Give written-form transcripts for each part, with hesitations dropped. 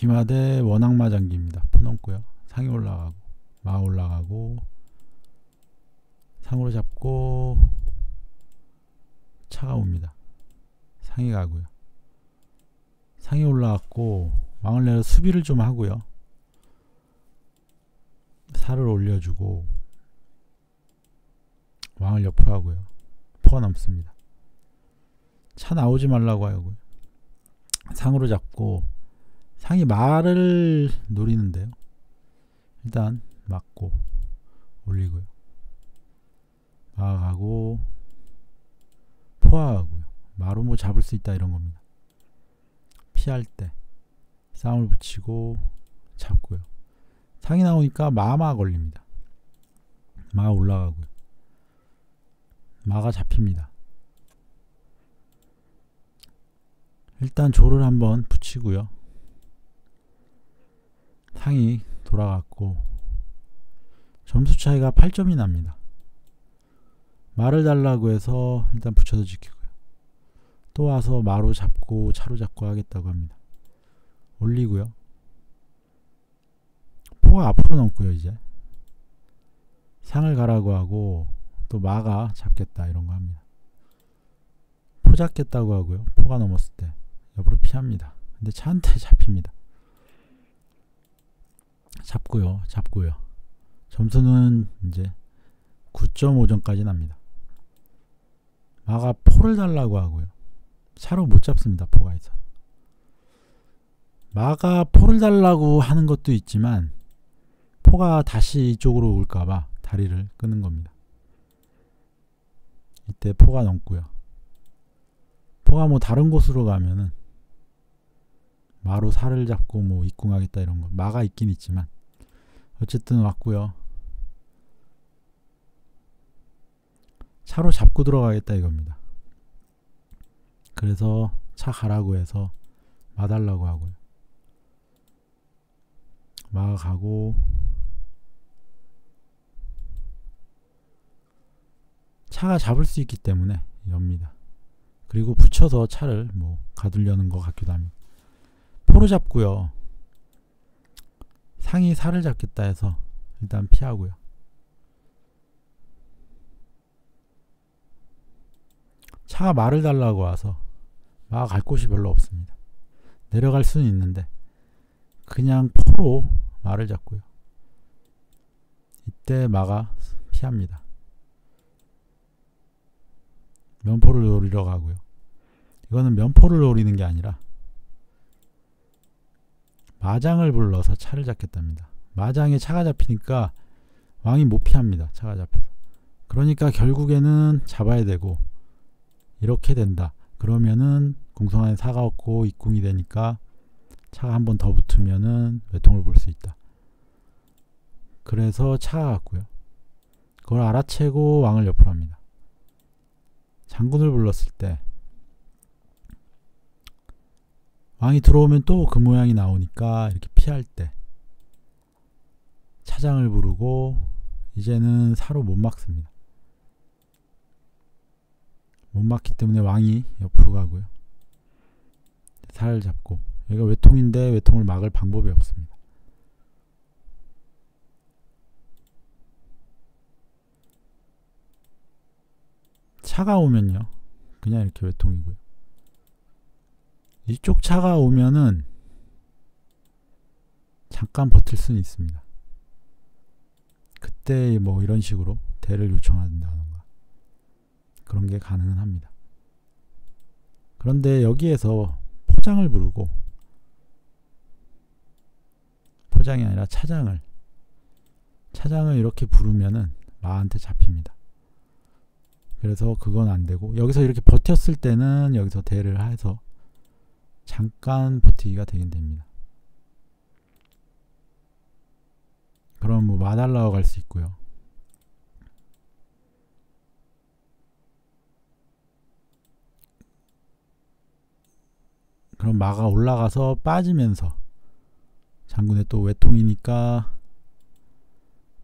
기마대 원악마장기입니다. 포 넘고요. 상이 올라가고 마 올라가고 상으로 잡고 차가 옵니다. 상이 가고요. 상이 올라왔고 왕을 내려 수비를 좀 하고요. 살을 올려주고 왕을 옆으로 하고요. 포가 넘습니다. 차 나오지 말라고 하고요. 상으로 잡고 상이 말을 노리는데요. 일단 맞고 올리고요. 마가 가고 포가 가고요. 마로 뭐 잡을 수 있다 이런 겁니다. 피할 때 싸움을 붙이고 잡고요. 상이 나오니까 마가 걸립니다. 마가 올라가고요. 마가 잡힙니다. 일단 조를 한번 붙이고요. 상이 돌아갔고 점수 차이가 8점이 납니다. 마를 달라고 해서 일단 붙여서 지키고요. 또 와서 마로 잡고 차로 잡고 하겠다고 합니다. 올리고요. 포가 앞으로 넘고요. 이제 상을 가라고 하고 또 마가 잡겠다 이런 거 합니다. 포 잡겠다고 하고요. 포가 넘었을 때 옆으로 피합니다. 근데 차한테 잡힙니다. 잡고요. 점수는 이제 9.5점까지 납니다. 마가 포를 달라고 하고요. 차로 못 잡습니다. 포가 있어서. 마가 포를 달라고 하는 것도 있지만 포가 다시 이쪽으로 올까봐 다리를 끄는 겁니다. 이때 포가 넘고요. 포가 뭐 다른 곳으로 가면은 마로 살을 잡고 뭐 입궁하겠다 이런 거 마가 있긴 있지만 어쨌든 왔고요. 차로 잡고 들어가겠다 이겁니다. 그래서 차 가라고 해서 마 달라고 하고요. 마가 가고 차가 잡을 수 있기 때문에 엽니다. 그리고 붙여서 차를 뭐 가두려는 것 같기도 합니다. 포로 잡고요. 상이 살을 잡겠다 해서 일단 피하고요. 차가 말을 달라고 와서 마가 갈 곳이 별로 없습니다. 내려갈 수는 있는데 그냥 포로 말을 잡고요. 이때 마가 피합니다. 면포를 노리러 가고요. 이거는 면포를 노리는 게 아니라 마장을 불러서 차를 잡겠답니다. 마장에 차가 잡히니까 왕이 못 피합니다. 차가 잡혀서. 그러니까 결국에는 잡아야 되고 이렇게 된다. 그러면은 공성 안에 사가 없고 입궁이 되니까 차가 한 번 더 붙으면은 외통을 볼 수 있다. 그래서 차가 갔고요. 그걸 알아채고 왕을 옆으로 합니다. 장군을 불렀을 때 왕이 들어오면 또 그 모양이 나오니까 이렇게 피할 때 차장을 부르고 이제는 사로 못 막습니다. 못 막기 때문에 왕이 옆으로 가고요. 살을 잡고 여기가 외통인데 외통을 막을 방법이 없습니다. 차가 오면요. 그냥 이렇게 외통이고요. 이쪽 차가 오면은 잠깐 버틸 수는 있습니다. 그때 뭐 이런 식으로 대를 요청한다던가 그런 게 가능은 합니다. 그런데 여기에서 포장을 부르고 포장이 아니라 차장을 이렇게 부르면은 마한테 잡힙니다. 그래서 그건 안 되고 여기서 이렇게 버텼을 때는 여기서 대를 해서 잠깐 버티기가 되긴 됩니다. 그럼 뭐 마달라고 갈 수 있고요. 그럼 마가 올라가서 빠지면서 장군의 또 외통이니까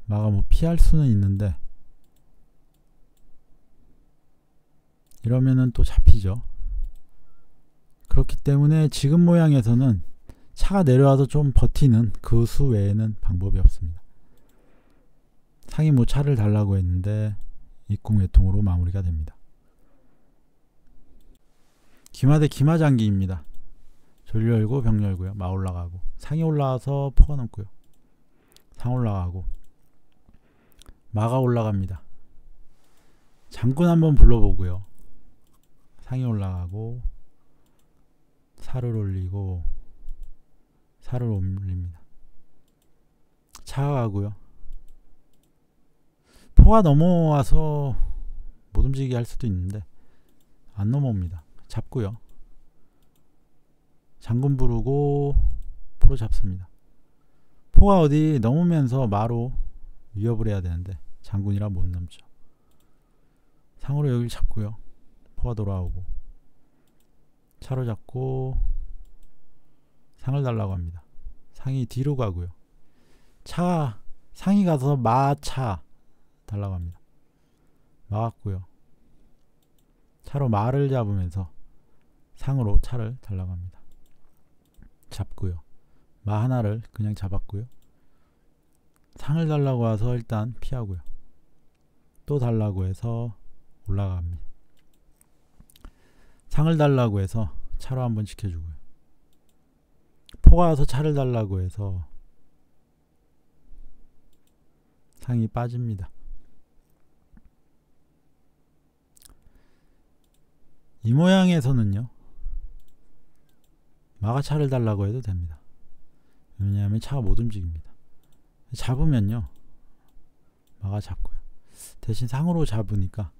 마가 뭐 피할 수는 있는데 이러면은 또 잡히죠. 그렇기 때문에 지금 모양에서는 차가 내려와서 좀 버티는 그 수 외에는 방법이 없습니다. 상이 뭐 차를 달라고 했는데 입궁외통으로 마무리가 됩니다. 기마대 기마장기입니다. 졸 열고 병 열고요. 마 올라가고 상이 올라와서 포가 넘고요. 상 올라가고 마가 올라갑니다. 장군 한번 불러보고요. 상이 올라가고 살을 올리고 살을 올립니다. 차가 가고요. 포가 넘어와서 못 움직이게 할 수도 있는데 안 넘어옵니다. 잡고요. 장군 부르고 포로 잡습니다. 포가 어디 넘으면서 마로 위협을 해야 되는데 장군이라 못 넘죠. 상으로 여기를 잡고요. 포가 돌아오고 차로 잡고 상을 달라고 합니다. 상이 뒤로 가고요. 차 상이 가서 마차 달라고 합니다. 막았고요. 차로 마를 잡으면서 상으로 차를 달라고 합니다. 잡고요. 마 하나를 그냥 잡았고요. 상을 달라고 해서 일단 피하고요. 또 달라고 해서 올라갑니다. 상을 달라고 해서 차로 한번 지켜주고요. 포가 와서 차를 달라고 해서 상이 빠집니다. 이 모양에서는요, 마가 차를 달라고 해도 됩니다. 왜냐하면 차가 못 움직입니다. 잡으면요, 마가 잡고요. 대신 상으로 잡으니까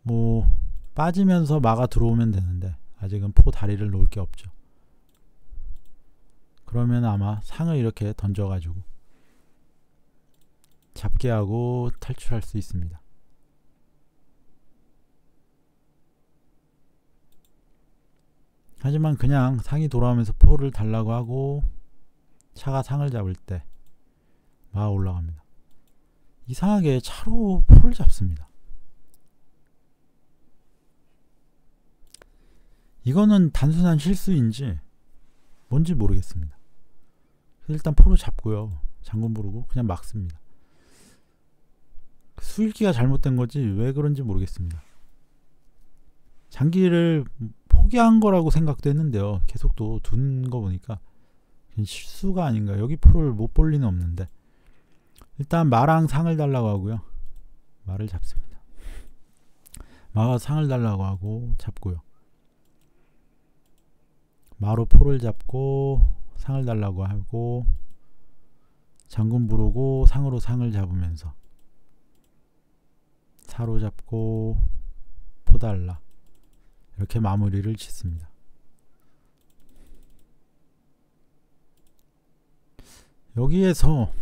뭐 빠지면서 마가 들어오면 되는데 아직은 포 다리를 놓을 게 없죠. 그러면 아마 상을 이렇게 던져가지고 잡게 하고 탈출할 수 있습니다. 하지만 그냥 상이 돌아오면서 포를 달라고 하고 차가 상을 잡을 때 마가 올라갑니다. 이상하게 차로 포를 잡습니다. 이거는 단순한 실수인지 뭔지 모르겠습니다. 일단 포로 잡고요. 장군 부르고 그냥 막습니다. 수읽기가 잘못된 거지 왜 그런지 모르겠습니다. 장기를 포기한 거라고 생각도 했는데요. 계속 또 둔 거 보니까 실수가 아닌가. 여기 포를 못 볼 리는 없는데 일단 마랑 상을 달라고 하고요. 마를 잡습니다. 마가 상을 달라고 하고 잡고요. 마로 포를 잡고 상을 달라고 하고 장군 부르고 상으로 상을 잡으면서 사로 잡고 포 달라 이렇게 마무리를 짓습니다. 여기에서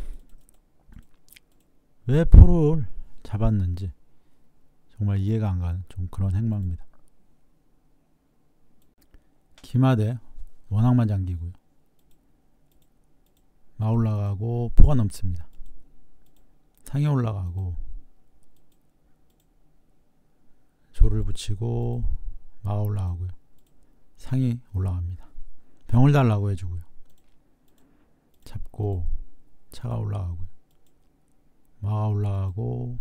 왜 포를 잡았는지 정말 이해가 안 가는 좀 그런 행마입니다. 기마대 원앙만 장기고요. 마 올라가고 포가 넘습니다. 상에 올라가고 조를 붙이고 마가 올라가고요. 상이 올라갑니다. 병을 달라고 해주고요. 잡고 차가 올라가고요. 마가 올라가고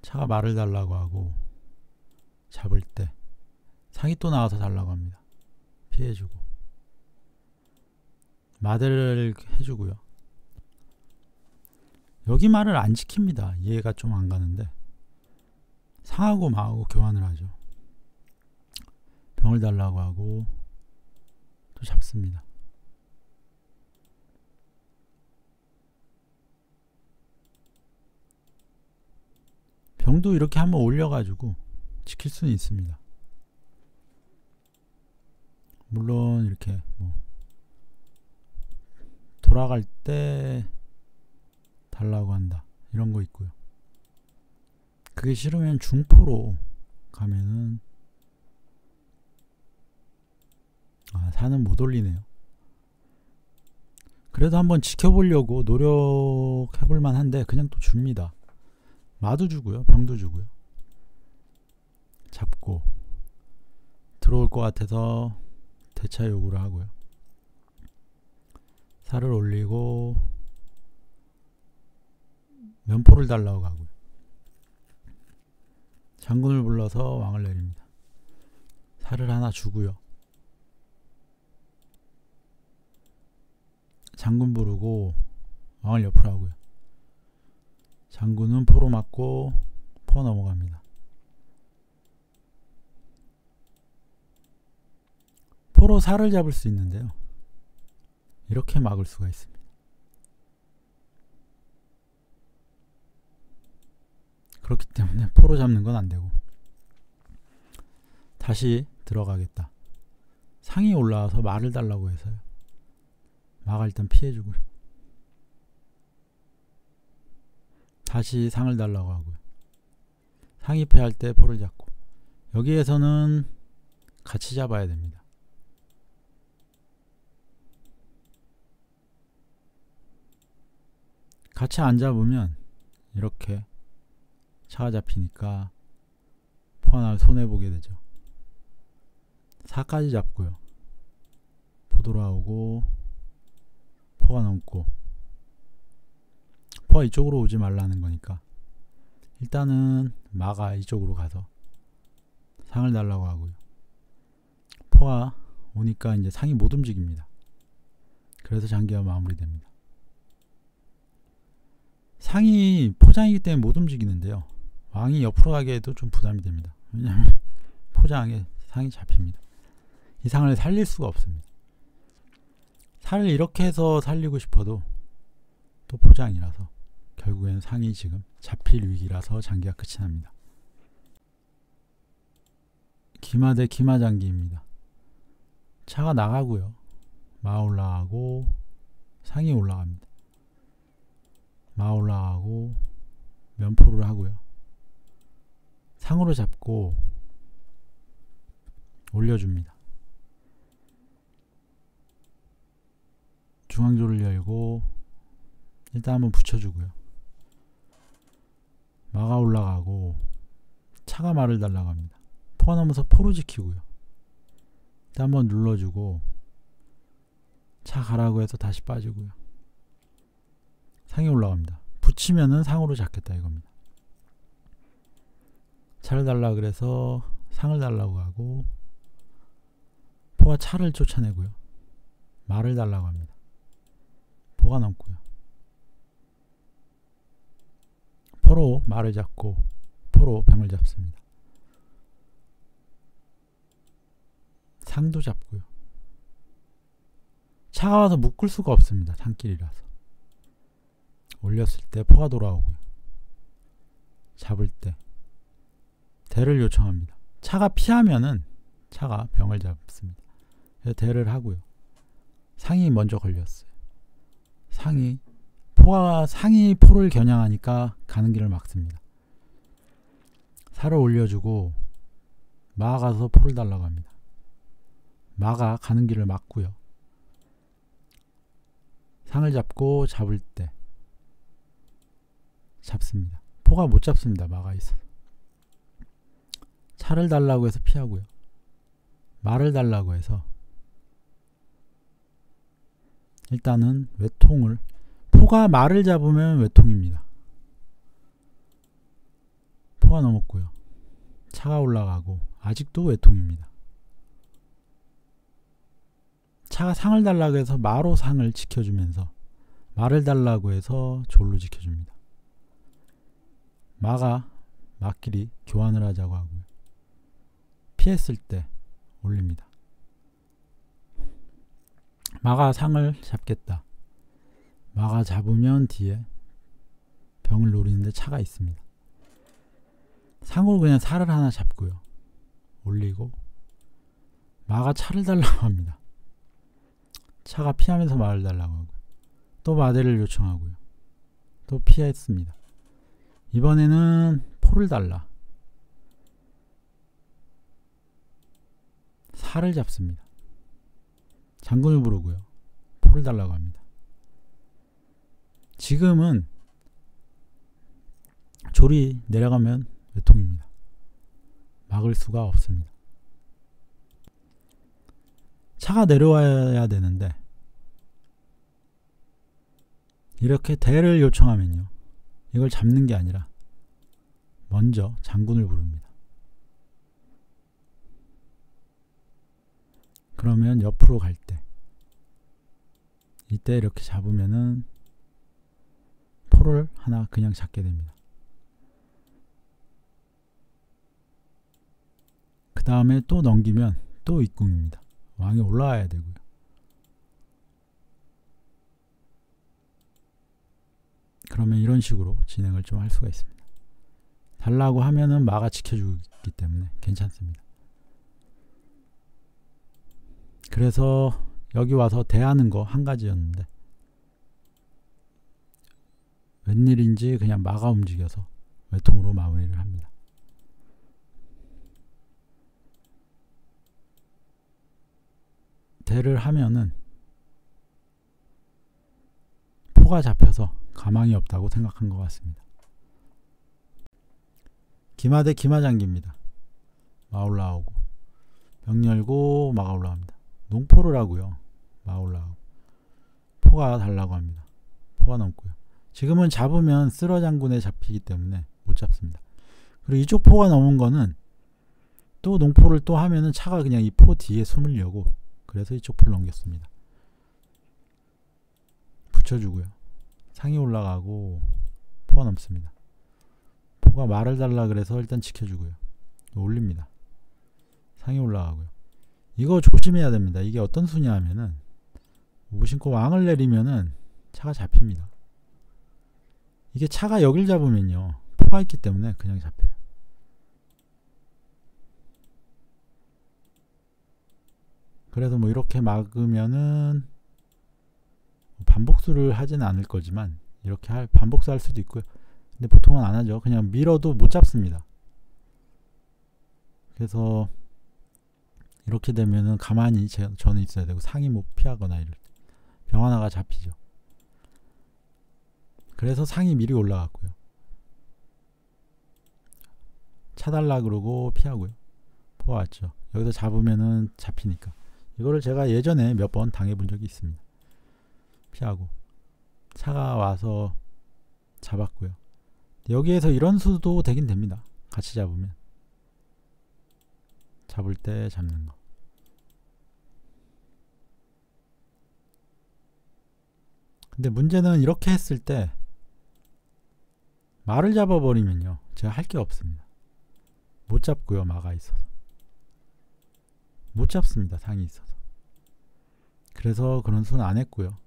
차가 마를 달라고 하고 잡을 때 상이 또 나와서 달라고 합니다. 피해주고 마대를 해주고요. 여기 말을 안 지킵니다. 이해가 좀 안 가는데 상하고 마하고 교환을 하죠. 병을 달라고 하고 또 잡습니다. 병도 이렇게 한번 올려가지고 지킬 수는 있습니다. 물론 이렇게 뭐 돌아갈 때 달라고 한다 이런 거 있고요. 그게 싫으면 중포로 가면은 산은 못 올리네요. 그래도 한번 지켜보려고 노력해볼 만한데 그냥 또 줍니다. 마도 주고요. 병도 주고요. 잡고 들어올 것 같아서 대차 요구를 하고요. 살을 올리고 면포를 달라고 하고요. 장군을 불러서 왕을 내립니다. 살을 하나 주고요. 장군 부르고 왕을 옆으로 하고요. 장군은 포로 맞고 포가 넘어갑니다. 포로 살을 잡을 수 있는데요. 이렇게 막을 수가 있습니다. 그렇기 때문에 포로 잡는 건 안 되고 다시 들어가겠다. 상이 올라와서 말을 달라고 해서요. 마가 일단 피해주고요. 다시 상을 달라고 하고요. 상이 패할 때 포를 잡고 여기에서는 같이 잡아야 됩니다. 같이 안 잡으면 이렇게 차가 잡히니까 포 하나를 손해보게 되죠. 4까지 잡고요. 포 돌아오고 포가 넘고 포가 이쪽으로 오지 말라는 거니까 일단은 마가 이쪽으로 가서 상을 달라고 하고요. 포가 오니까 이제 상이 못 움직입니다. 그래서 장기가 마무리됩니다. 상이 포장이기 때문에 못 움직이는데요. 왕이 옆으로 가게 해도 좀 부담이 됩니다. 왜냐하면 포장에 상이 잡힙니다. 이 상을 살릴 수가 없습니다. 살을 이렇게 해서 살리고 싶어도 또 포장이라서 결국에는 상이 지금 잡힐 위기라서 장기가 끝이 납니다. 기마 대 기마 장기입니다. 차가 나가고요. 마 올라가고 상이 올라갑니다. 마 올라가고 면포를 하고요. 상으로 잡고 올려줍니다. 중앙조를 열고 일단 한번 붙여주고요. 마가 올라가고 차가 말을 달라고 합니다. 포가 넘어서 포로 지키고요. 일단 한번 눌러주고 차 가라고 해서 다시 빠지고요. 상이 올라갑니다. 붙이면은 상으로 잡겠다 이겁니다. 차를 달라 그래서 상을 달라고 하고 포가 차를 쫓아내고요. 말을 달라고 합니다. 포가 넘고요. 포로 말을 잡고 포로 병을 잡습니다. 상도 잡고요. 차가 와서 묶을 수가 없습니다. 산길이라서. 올렸을 때 포가 돌아오고요. 잡을 때 대를 요청합니다. 차가 피하면은 차가 병을 잡습니다. 그래서 대를 하고요. 상이 먼저 걸렸어요. 상이 포를 겨냥하니까 가는 길을 막습니다. 살을 올려주고 마가 가서 포를 달라고 합니다. 마가 가는 길을 막고요. 상을 잡고 잡을 때 잡습니다. 포가 못 잡습니다. 마가 있어서. 차를 달라고 해서 피하고요. 말을 달라고 해서 일단은 외통을 포가 말을 잡으면 외통입니다. 포가 넘었고요. 차가 올라가고 아직도 외통입니다. 차가 상을 달라고 해서 마로 상을 지켜주면서 말을 달라고 해서 졸로 지켜줍니다. 마가 막끼리 교환을 하자고 하고요. 피했을 때 올립니다. 마가 상을 잡겠다. 마가 잡으면 뒤에 병을 노리는데 차가 있습니다. 상으로 그냥 살을 하나 잡고요. 올리고 마가 차를 달라고 합니다. 차가 피하면서 말을 달라고 하고 또 마대를 요청하고요. 또 피했습니다. 이번에는 포를 달라. 살을 잡습니다. 장군을 부르고요. 포를 달라고 합니다. 지금은 졸이 내려가면 외통입니다. 막을 수가 없습니다. 차가 내려와야 되는데 이렇게 대를 요청하면요, 이걸 잡는 게 아니라 먼저 장군을 부릅니다. 그러면 옆으로 갈 때, 이때 이렇게 잡으면은 포를 하나 그냥 잡게 됩니다. 그 다음에 또 넘기면 또 입궁입니다. 왕이 올라와야 되고요. 그러면 이런 식으로 진행을 좀 할 수가 있습니다. 달라고 하면은 마가 지켜주기 때문에 괜찮습니다. 그래서 여기 와서 대하는 거 한 가지였는데 웬일인지 그냥 마가 움직여서 외통으로 마무리를 합니다. 대를 하면은 포가 잡혀서 가망이 없다고 생각한 것 같습니다. 기마 대 기마장기입니다. 마 올라오고 병 열고 마가 올라옵니다. 농포를 하고요. 마 올라오고 포가 달라고 합니다. 포가 넘고요. 지금은 잡으면 쓸어 장군에 잡히기 때문에 못 잡습니다. 그리고 이쪽 포가 넘은 거는 또 농포를 또 하면은 차가 그냥 이 포 뒤에 숨으려고, 그래서 이쪽 포를 넘겼습니다. 붙여주고요. 상이 올라가고 포가 넘습니다. 포가 말을 달라 그래서 일단 지켜주고요. 올립니다. 상이 올라가고요. 이거 조심해야 됩니다. 이게 어떤 수냐 하면은 무심코 왕을 내리면은 차가 잡힙니다. 이게 차가 여길 잡으면요, 포가 있기 때문에 그냥 잡혀요. 그래서 뭐 이렇게 막으면은 반복수를 하지는 않을 거지만 이렇게 반복수 할 수도 있고요. 근데 보통은 안 하죠. 그냥 밀어도 못 잡습니다. 그래서 이렇게 되면은 가만히 저는 있어야 되고 상이 못 피하거나 이럴 때 병 하나가 잡히죠. 그래서 상이 미리 올라갔고요. 차달라 그러고 피하고요. 포가 왔죠. 여기서 잡으면은 잡히니까. 이거를 제가 예전에 몇 번 당해본 적이 있습니다. 피하고 차가 와서 잡았고요. 여기에서 이런 수도 되긴 됩니다. 같이 잡으면. 잡을 때 잡는 거. 근데 문제는 이렇게 했을 때 말을 잡아버리면요, 제가 할 게 없습니다. 못 잡고요. 마가 있어서 못 잡습니다. 상이 있어서. 그래서 그런 수는 안 했고요.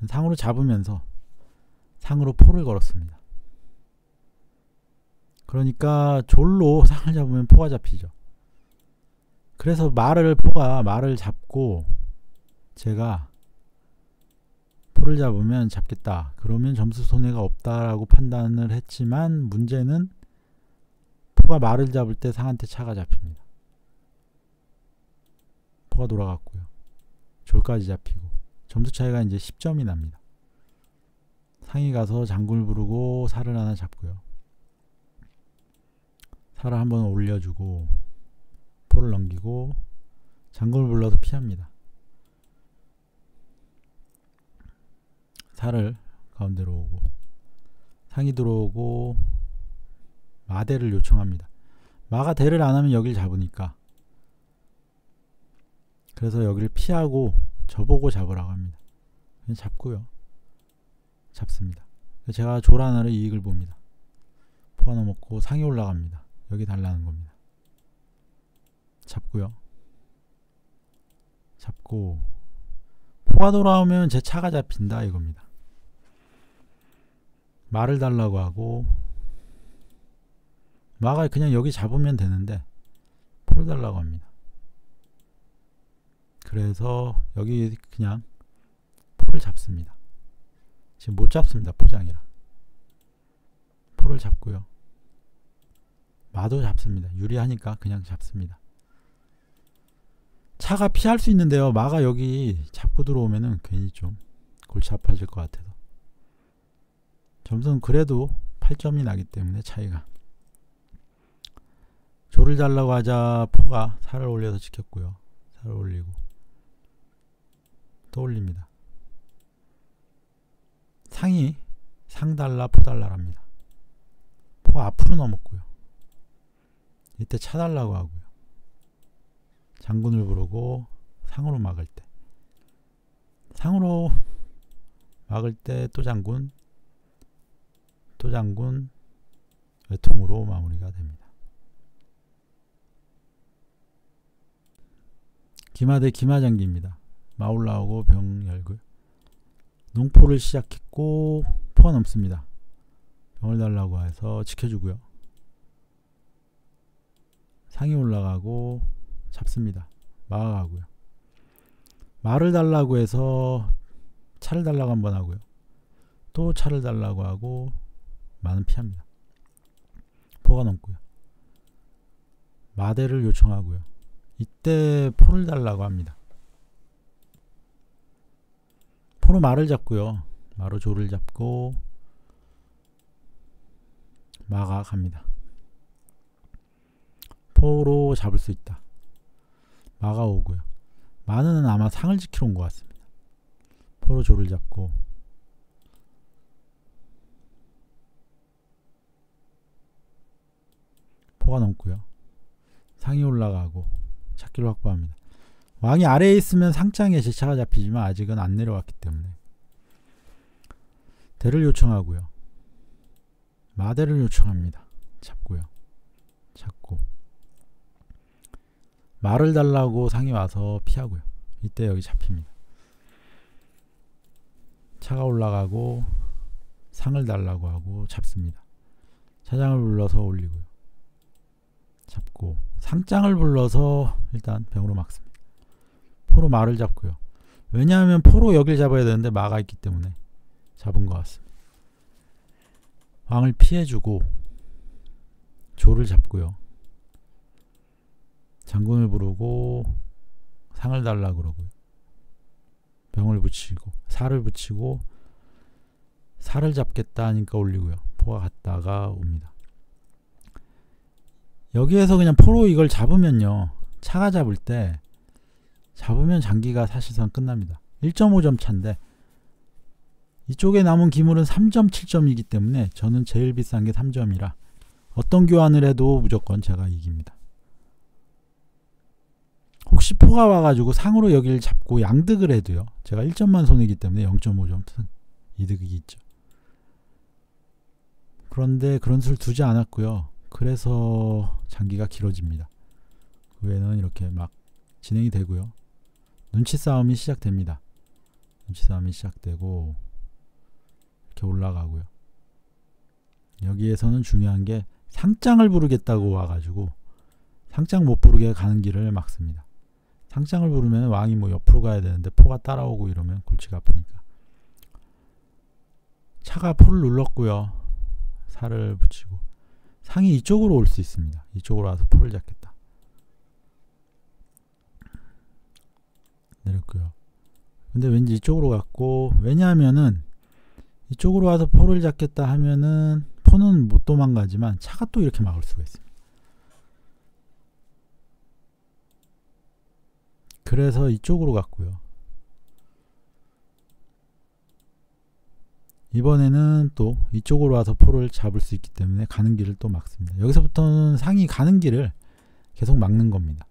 상으로 잡으면서 상으로 포를 걸었습니다. 그러니까 졸로 상을 잡으면 포가 잡히죠. 그래서 포가 말을 잡고 제가 포를 잡으면 잡겠다, 그러면 점수 손해가 없다라고 판단을 했지만, 문제는 포가 말을 잡을 때 상한테 차가 잡힙니다. 포가 돌아갔고요. 졸까지 잡히고 점수 차이가 이제 10점이 납니다. 상이 가서 장군을 부르고 살을 하나 잡고요. 살을 한번 올려주고 포를 넘기고 장군을 불러서 피합니다. 살을 가운데로 오고 상이 들어오고 마대를 요청합니다. 마가 대를 안 하면 여길 잡으니까, 그래서 여기를 피하고 저보고 잡으라고 합니다. 그냥 잡고요. 잡습니다. 제가 졸 하나를 이익을 봅니다. 포가 넘었고 상이 올라갑니다. 여기 달라는 겁니다. 잡고요. 잡고 포가 돌아오면 제 차가 잡힌다 이겁니다. 말을 달라고 하고 마가 그냥 여기 잡으면 되는데 포를 달라고 합니다. 그래서 여기 그냥 포를 잡습니다. 지금 못 잡습니다. 포장이라. 포를 잡고요. 마도 잡습니다. 유리하니까 그냥 잡습니다. 차가 피할 수 있는데요, 마가 여기 잡고 들어오면은 괜히 좀 골치 아파질 것 같아서. 점수는 그래도 8점이 나기 때문에 차이가. 조를 달라고 하자 포가 살을 올려서 지켰고요. 살을 올리고 떠올립니다. 상이 상달라 포달라랍니다. 포가 앞으로 넘었고요. 이때 차달라고 하고요. 장군을 부르고 상으로 막을 때, 상으로 막을 때 또 장군, 또 장군, 외통으로 마무리가 됩니다. 기마 대 기마장기입니다. 마 올라오고 병 열고요. 농포를 시작했고 포가 넘습니다. 병을 달라고 해서 지켜주고요. 상이 올라가고 잡습니다. 마가 가고요. 마를 달라고 해서 차를 달라고 한번 하고요. 또 차를 달라고 하고 마는 피합니다. 포가 넘고요. 마대를 요청하고요. 이때 포를 달라고 합니다. 포로 마를 잡고요. 마로 조를 잡고 마가 갑니다. 포로 잡을 수 있다. 마가 오고요. 마는 아마 상을 지키러 온 것 같습니다. 포로 조를 잡고 포가 넘고요. 상이 올라가고 찾기를 확보합니다. 왕이 아래에 있으면 상장에 제차가 잡히지만 아직은 안 내려왔기 때문에 대를 요청하고요. 마대를 요청합니다. 잡고요. 잡고 마를 달라고 상이 와서 피하고요. 이때 여기 잡힙니다. 차가 올라가고 상을 달라고 하고 잡습니다. 차장을 불러서 올리고요. 잡고 상장을 불러서 일단 병으로 막습니다. 포로 마를 잡고요. 왜냐하면 포로 여길 잡아야 되는데 마가 있기 때문에 잡은 것 같습니다. 왕을 피해주고 조를 잡고요. 장군을 부르고 상을 달라고 그러고요. 병을 붙이고 살을 붙이고 살을 잡겠다 하니까 올리고요. 포가 갔다가 옵니다. 여기에서 그냥 포로 이걸 잡으면요. 차가 잡을 때 잡으면 장기가 사실상 끝납니다. 1.5점 차인데 이쪽에 남은 기물은 3.7점이기 때문에 저는 제일 비싼 게 3점이라 어떤 교환을 해도 무조건 제가 이깁니다. 혹시 포가 와가지고 상으로 여기를 잡고 양득을 해도요. 제가 1점만 손해이기 때문에 0.5점 이득이 있죠. 그런데 그런 수를 두지 않았고요. 그래서 장기가 길어집니다. 그 외에는 이렇게 막 진행이 되고요. 눈치 싸움이 시작됩니다. 눈치 싸움이 시작되고 이렇게 올라가고요. 여기에서는 중요한 게 상장을 부르겠다고 와가지고 상장 못 부르게 가는 길을 막습니다. 상장을 부르면 왕이 뭐 옆으로 가야 되는데 포가 따라오고 이러면 골치가 아프니까. 차가 포를 눌렀고요. 살을 붙이고 상이 이쪽으로 올 수 있습니다. 이쪽으로 와서 포를 잡겠다. 내렸고요. 근데 왠지 이쪽으로 갔고, 왜냐하면은 이쪽으로 와서 포를 잡겠다 하면은 포는 못 도망가지만 차가 또 이렇게 막을 수가 있습니다. 그래서 이쪽으로 갔고요. 이번에는 또 이쪽으로 와서 포를 잡을 수 있기 때문에 가는 길을 또 막습니다. 여기서부터는 상이 가는 길을 계속 막는 겁니다.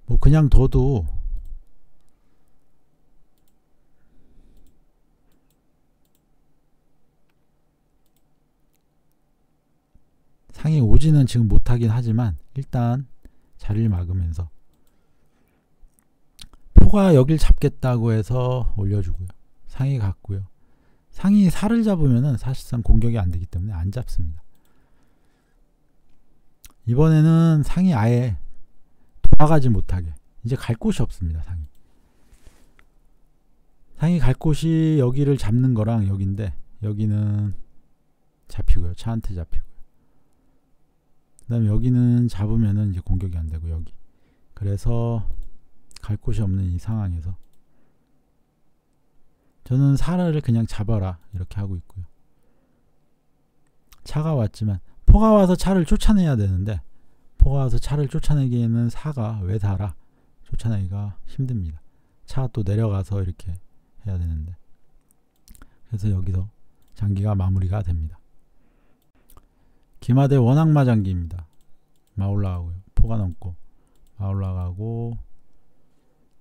뭐 그냥 둬도 상이 오지는 지금 못하긴 하지만 일단 자리를 막으면서 포가 여길 잡겠다고 해서 올려주고요. 상이 갔고요. 상이 살을 잡으면은 사실상 공격이 안 되기 때문에 안 잡습니다. 이번에는 상이 아예 돌아가지 못하게, 이제 갈 곳이 없습니다. 상이 갈 곳이 여기를 잡는 거랑 여기인데 여기는 잡히고요. 차한테 잡히고요. 그 다음에 여기는 잡으면은 이제 공격이 안 되고 여기. 그래서 갈 곳이 없는 이 상황에서 저는 살을 그냥 잡아라 이렇게 하고 있고요. 차가 왔지만 포가 와서 차를 쫓아내야 되는데 포가 와서 차를 쫓아내기에는 사가 왜 살아? 쫓아내기가 힘듭니다. 차가 또 내려가서 이렇게 해야 되는데, 그래서 여기서 장기가 마무리가 됩니다. 기마대 원악마 장기입니다. 마 올라가고요. 포가 넘고 마 올라가고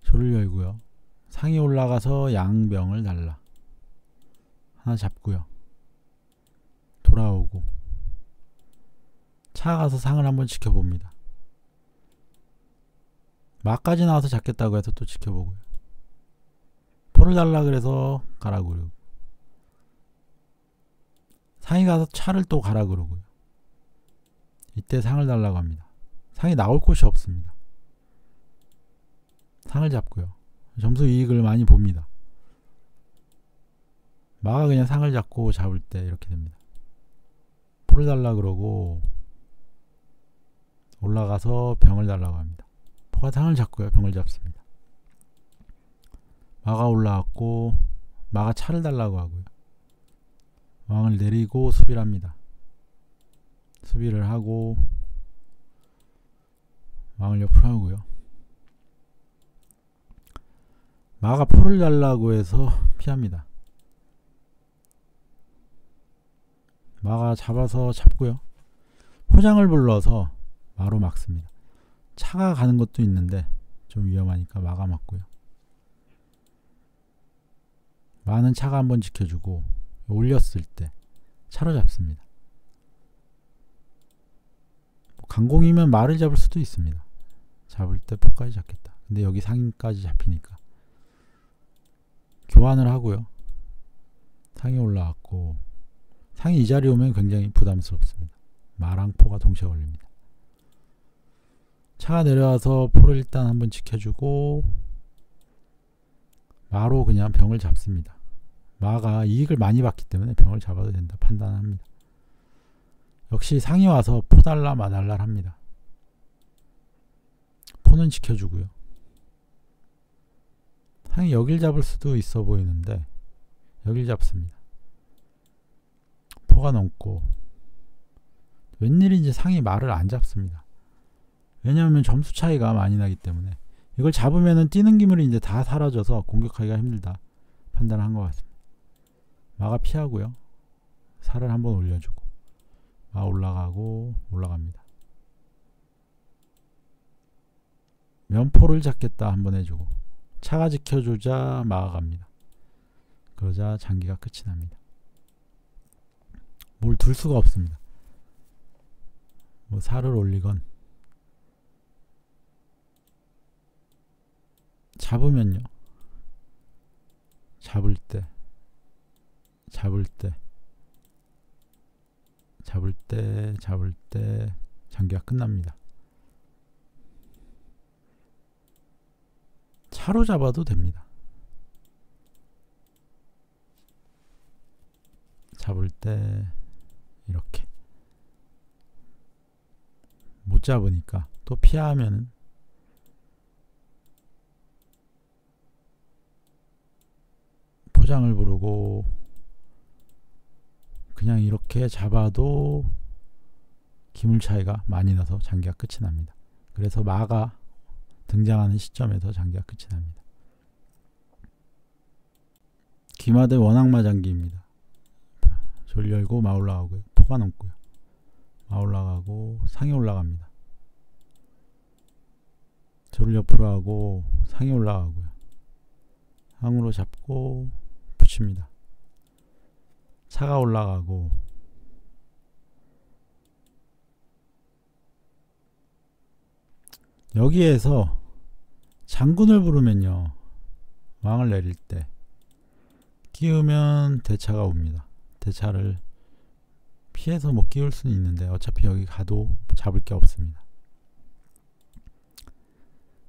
조를 열고요. 상이 올라가서 양병을 달라 하나 잡고요. 돌아오고 차 가서 상을 한번 지켜봅니다. 마까지 나와서 잡겠다고 해서 또 지켜보고요. 포를 달라 그래서 가라 그러고, 상이 가서 차를 또 가라 그러고요. 이때 상을 달라고 합니다. 상이 나올 곳이 없습니다. 상을 잡고요. 점수 이익을 많이 봅니다. 마가 그냥 상을 잡고 잡을 때 이렇게 됩니다. 포를 달라 그러고 올라가서 병을 달라고 합니다. 포가 상을 잡고요. 병을 잡습니다. 마가 올라왔고 마가 차를 달라고 하고요. 왕을 내리고 수비를 합니다. 수비를 하고 왕을 옆으로 하고요. 마가 포를 달라고 해서 피합니다. 마가 잡아서 잡고요. 포장을 불러서 마로 막습니다. 차가 가는 것도 있는데 좀 위험하니까 마가 막고요. 마는 차가 한번 지켜주고 올렸을 때 차로 잡습니다. 강공이면 마를 잡을 수도 있습니다. 잡을 때 포까지 잡겠다. 근데 여기 상인까지 잡히니까 교환을 하고요. 상이 올라왔고, 상이 이 자리에 오면 굉장히 부담스럽습니다. 마랑 포가 동시에 걸립니다. 차가 내려와서 포를 일단 한번 지켜주고 마로 그냥 병을 잡습니다. 마가 이익을 많이 받기 때문에 병을 잡아도 된다 판단합니다. 역시 상이 와서 포 달라 마 달라 합니다. 포는 지켜주고요. 상이 여길 잡을 수도 있어 보이는데 여길 잡습니다. 포가 넘고, 웬일인지 상이 마를 안 잡습니다. 왜냐하면 점수 차이가 많이 나기 때문에 이걸 잡으면은 뛰는 기물이 이제 다 사라져서 공격하기가 힘들다 판단한 것 같습니다. 마가 피하고요. 살을 한번 올려주고 마 올라가고 올라갑니다. 면포를 잡겠다 한번 해주고 차가 지켜주자 마가 갑니다. 그러자 장기가 끝이 납니다. 뭘 둘 수가 없습니다. 뭐 살을 올리건 잡으면요. 잡을 때 장기가 끝납니다. 차로 잡아도 됩니다. 잡을 때 이렇게 못 잡으니까 또 피하면은 포장을 부르고 그냥 이렇게 잡아도 기물 차이가 많이 나서 장기가 끝이 납니다. 그래서 마가 등장하는 시점에서 장기가 끝이 납니다. 기마대 원악마 장기입니다. 조를 열고 마 올라가고요. 포가 넘고요. 마 올라가고 상이 올라갑니다. 조를 옆으로 하고 상이 올라가고요. 항으로 잡고 붙입니다. 차가 올라가고 여기에서 장군을 부르면요. 왕을 내릴 때 끼우면 대차가 옵니다. 대차를 피해서 못 끼울 수는 있는데 어차피 여기 가도 잡을 게 없습니다.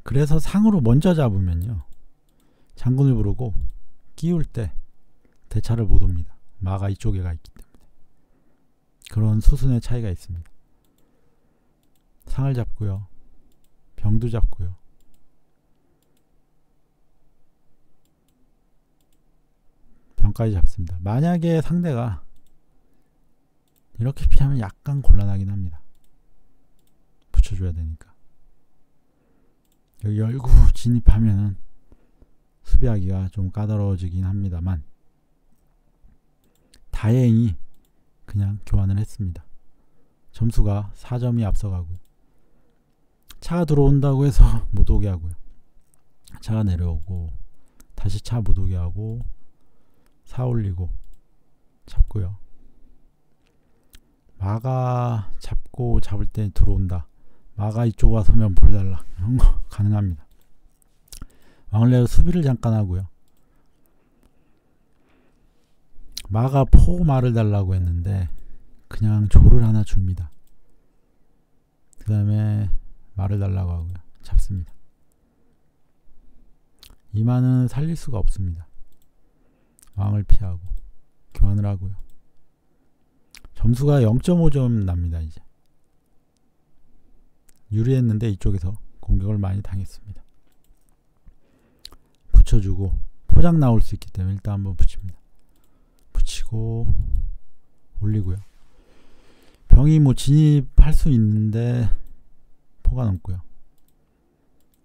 그래서 상으로 먼저 잡으면요. 장군을 부르고 끼울 때 대차를 못 옵니다. 마가 이쪽에 가 있기 때문에. 그런 수순의 차이가 있습니다. 상을 잡고요. 병도 잡고요. 병까지 잡습니다. 만약에 상대가 이렇게 피하면 약간 곤란하긴 합니다. 붙여줘야 되니까. 여기 열구 진입하면은 수비하기가 좀 까다로워지긴 합니다만 다행히 그냥 교환을 했습니다. 점수가 4점이 앞서가고요. 차가 들어온다고 해서 못 오게 하고요. 차가 내려오고 다시 차 못 오게 하고 사 올리고 잡고요. 마가 잡고 잡을 때 들어온다. 마가 이쪽 와서면 볼 달라. 이런 거 가능합니다. 왕을 내서 수비를 잠깐 하고요. 마가 포 말을 달라고 했는데 그냥 조를 하나 줍니다. 그 다음에 말을 달라고 하고요. 잡습니다. 이 마는 살릴 수가 없습니다. 왕을 피하고 교환을 하고요. 점수가 0.5점 납니다. 이제 유리했는데 이쪽에서 공격을 많이 당했습니다. 붙여주고 포장 나올 수 있기 때문에 일단 한번 붙입니다. 붙이고 올리고요. 병이 뭐 진입할 수 있는데 포가 넘고요.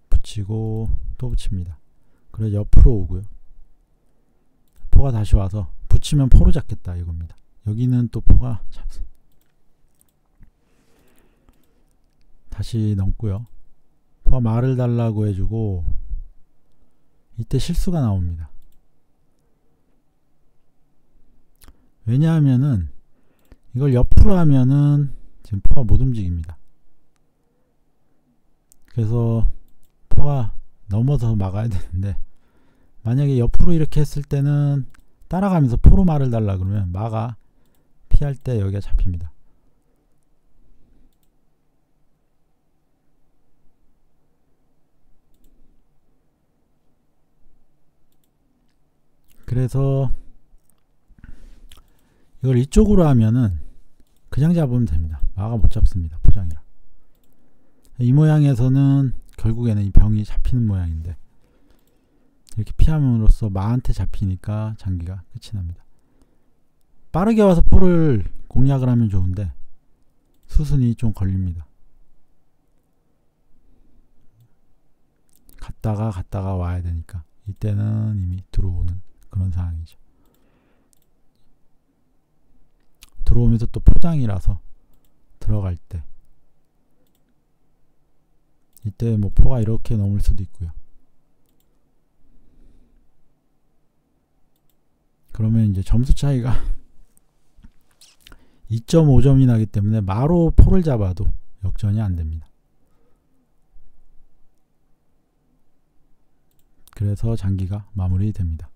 붙이고 또 붙입니다. 그래 옆으로 오고요. 포가 다시 와서 붙이면 포로 잡겠다 이겁니다. 여기는 또 포가 잡습니다. 다시 넘고요. 포가 말을 달라고 해주고 이때 실수가 나옵니다. 왜냐하면은 이걸 옆으로 하면은 지금 포가 못 움직입니다. 그래서 포가 넘어서 막아야 되는데 만약에 옆으로 이렇게 했을 때는 따라가면서 포로 말을 달라 그러면 마가 피할 때 여기가 잡힙니다. 그래서 이걸 이쪽으로 하면은 그냥 잡으면 됩니다. 마가 못 잡습니다. 포장이라. 이 모양에서는 결국에는 이 병이 잡히는 모양인데 이렇게 피함으로써 마한테 잡히니까 장기가 끝이 납니다. 빠르게 와서 포를 공략을 하면 좋은데 수순이 좀 걸립니다. 갔다가 와야 되니까 이때는 이미 들어오는 그런 상황이죠. 들어오면서 또 포장이라서 들어갈 때 이때 뭐 포가 이렇게 넘을 수도 있고요. 그러면 이제 점수 차이가 2.5점이 나기 때문에 마로 포를 잡아도 역전이 안 됩니다. 그래서 장기가 마무리됩니다.